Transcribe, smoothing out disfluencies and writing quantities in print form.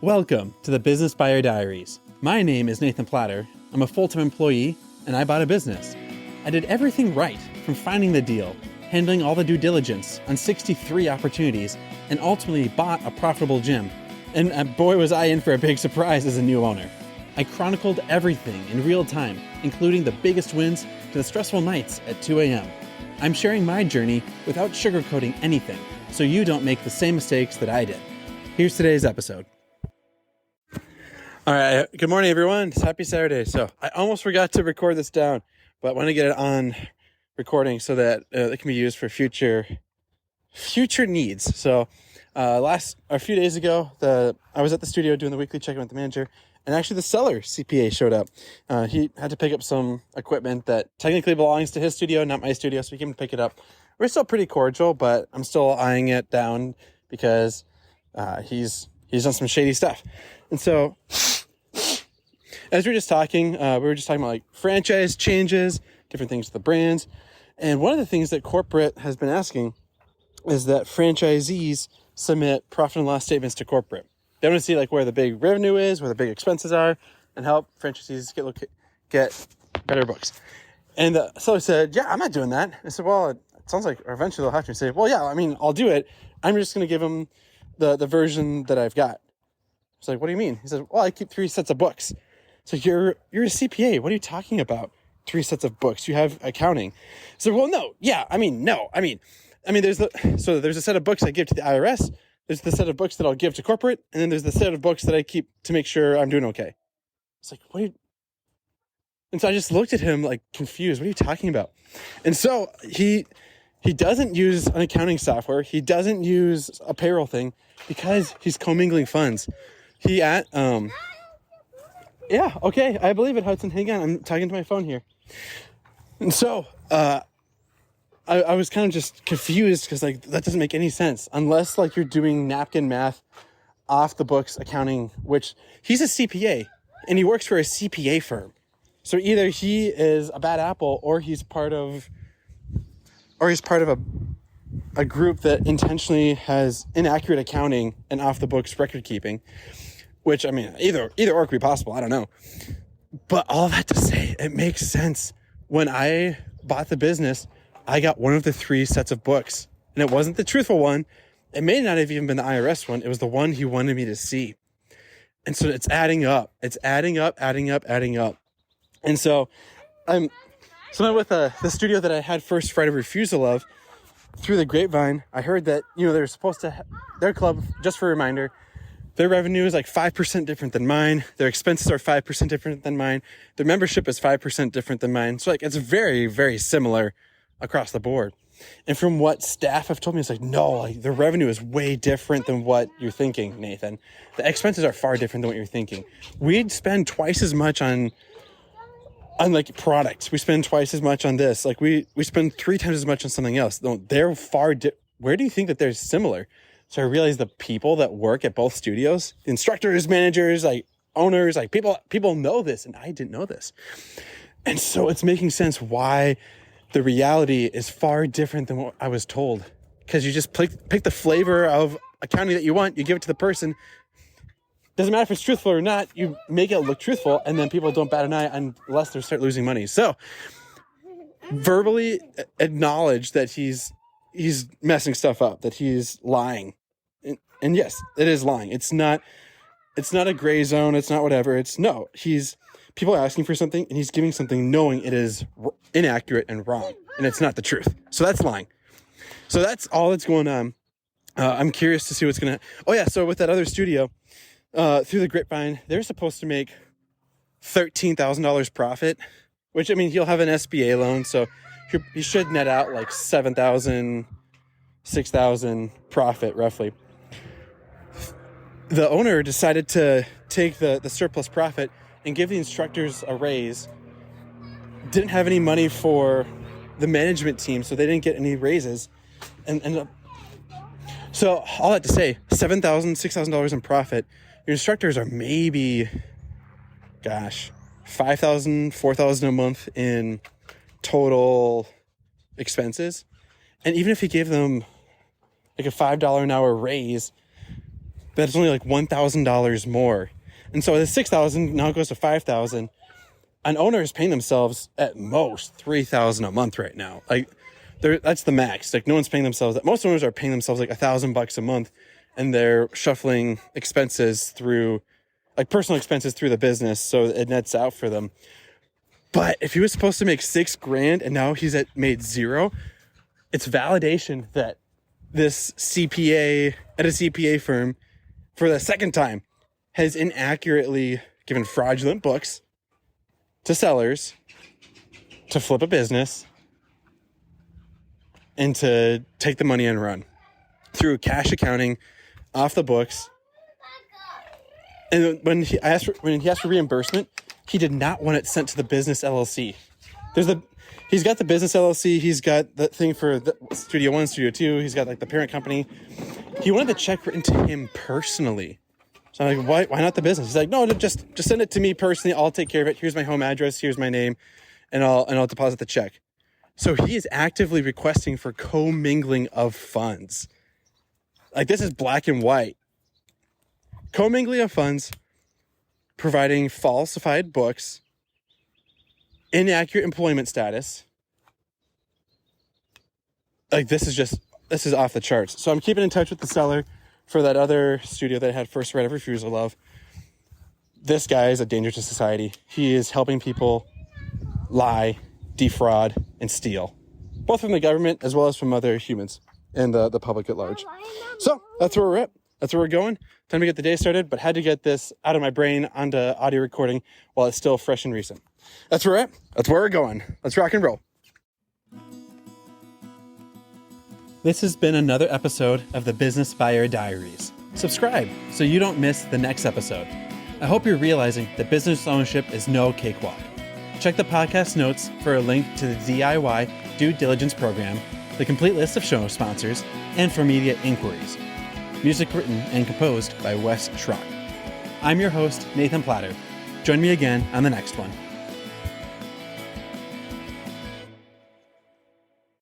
Welcome to the Business Buyer Diaries. My name is Nathan Platter. I'm a full-time employee, and I bought a business. I did everything right, from finding the deal, handling all the due diligence on 63 opportunities, and ultimately bought a profitable gym. And boy, was I in for a big surprise as a new owner. I chronicled everything in real time, including the biggest wins to the stressful nights at 2 a.m. I'm sharing my journey without sugarcoating anything, so you don't make the same mistakes that I did. Here's today's episode. All right. Good morning, everyone. It's happy Saturday. So I almost forgot to record this down, but I want to get it on recording so that it can be used for future needs. So a few days ago, I was at the studio doing the weekly check-in with the manager, and actually the seller CPA showed up. He had to pick up some equipment that technically belongs to his studio, not my studio, so he came to pick it up. We're still pretty cordial, but I'm still eyeing it down because he's done some shady stuff. And so as we were just talking, about like franchise changes, different things with the brands. And one of the things that corporate has been asking is that franchisees submit profit and loss statements to corporate. They want to see like where the big revenue is, where the big expenses are, and help franchisees get better books. And the seller said, yeah, I'm not doing that. I said, well, it sounds like eventually they'll have to say, well, yeah, I mean, I'll do it. I'm just going to give them the version that I've got. I was like, what do you mean? He said, well, I keep 3 sets of books. So you're a CPA. What are you talking about? 3 sets of books. You have accounting. So, well, no. Yeah. I mean, there's a set of books I give to the IRS. There's the set of books that I'll give to corporate. And then there's the set of books that I keep to make sure I'm doing okay. It's like, and so I just looked at him like confused. What are you talking about? And so he doesn't use an accounting software. He doesn't use a payroll thing because he's commingling funds. Yeah, okay, I believe it, Hudson. Hang on, I'm talking to my phone here. And so, I was kind of just confused because, like, that doesn't make any sense. Unless, like, you're doing napkin math off the books accounting, which he's a CPA, and he works for a CPA firm. So either he is a bad apple or he's part of a group that intentionally has inaccurate accounting and off the books record keeping. Which, I mean, either or could be possible. I don't know. But all that to say, it makes sense. When I bought the business, I got one of the 3 sets of books. And it wasn't the truthful one. It may not have even been the IRS one. It was the one he wanted me to see. And so it's adding up. It's adding up. And so I'm with the studio that I had first right of refusal of. Through the grapevine, I heard that, they're supposed to, their club, just for a reminder, their revenue is like 5% different than mine. Their expenses are 5% different than mine. Their membership is 5% different than mine. So like it's very, very similar across the board. And from what staff have told me, it's like, no, like the revenue is way different than what you're thinking, Nathan. The expenses are far different than what you're thinking. We'd spend twice as much on like products. We spend twice as much on this. Like we spend 3 times as much on something else. No, they're where do you think that they're similar? So I realized the people that work at both studios, instructors, managers, like owners, like people know this, and I didn't know this. And so it's making sense why the reality is far different than what I was told. Because you just pick the flavor of accounting that you want, you give it to the person. Doesn't matter if it's truthful or not, you make it look truthful, and then people don't bat an eye unless they start losing money. So verbally acknowledge that he's messing stuff up, that he's lying. And yes, it is lying. It's not a gray zone. It's not whatever. People are asking for something and he's giving something knowing it is inaccurate and wrong. And it's not the truth. So that's lying. So that's all that's going on. I'm curious to see what's going to, so with that other studio, through the grapevine, they're supposed to make $13,000 profit, which, I mean, he'll have an SBA loan. So he should net out like $7,000, $6,000 profit roughly. The owner decided to take the surplus profit and give the instructors a raise. Didn't have any money for the management team, so they didn't get any raises. So all that to say, $7,000, $6,000 in profit. Your instructors are maybe, $5,000, $4,000 a month in total expenses. And even if he gave them like a $5 an hour raise, but it's only like $1,000 more. And so the $6,000 now goes to $5,000. An owner is paying themselves at most $3,000 a month right now. Like, that's the max. Like, no one's paying themselves that. Most owners are paying themselves like $1,000 a month, and they're shuffling expenses through, like personal expenses through the business, so it nets out for them. But if he was supposed to make $6,000 and now he's made zero, it's validation that this CPA at a CPA firm for the second time has inaccurately given fraudulent books to sellers to flip a business and to take the money and run through cash accounting off the books. And when he asked for reimbursement, he did not want it sent to the business LLC. He's got the business LLC. He's got the thing for the Studio 1, Studio 2. He's got like the parent company. He wanted the check written to him personally. So I'm like, why not the business? He's like, no, just send it to me personally. I'll take care of it. Here's my home address. Here's my name, and I'll deposit the check. So he is actively requesting for commingling of funds. Like, this is black and white. Commingling of funds, providing falsified books, inaccurate employment status. Like, this is off the charts. So I'm keeping in touch with the seller for that other studio that had first right of refusal of. This guy is a danger to society. He is helping people lie, defraud, and steal, both from the government as well as from other humans and the public at large. So that's where we're at. That's where we're going. Time to get the day started, but had to get this out of my brain onto audio recording while it's still fresh and recent. That's where we're at. That's where we're going. Let's rock and roll. This has been another episode of the Business Buyer Diaries. Subscribe so you don't miss the next episode. I hope you're realizing that business ownership is no cakewalk. Check the podcast notes for a link to the DIY due diligence program, the complete list of show sponsors, and for media inquiries. Music written and composed by Wes Schrock. I'm your host, Nathan Platter. Join me again on the next one.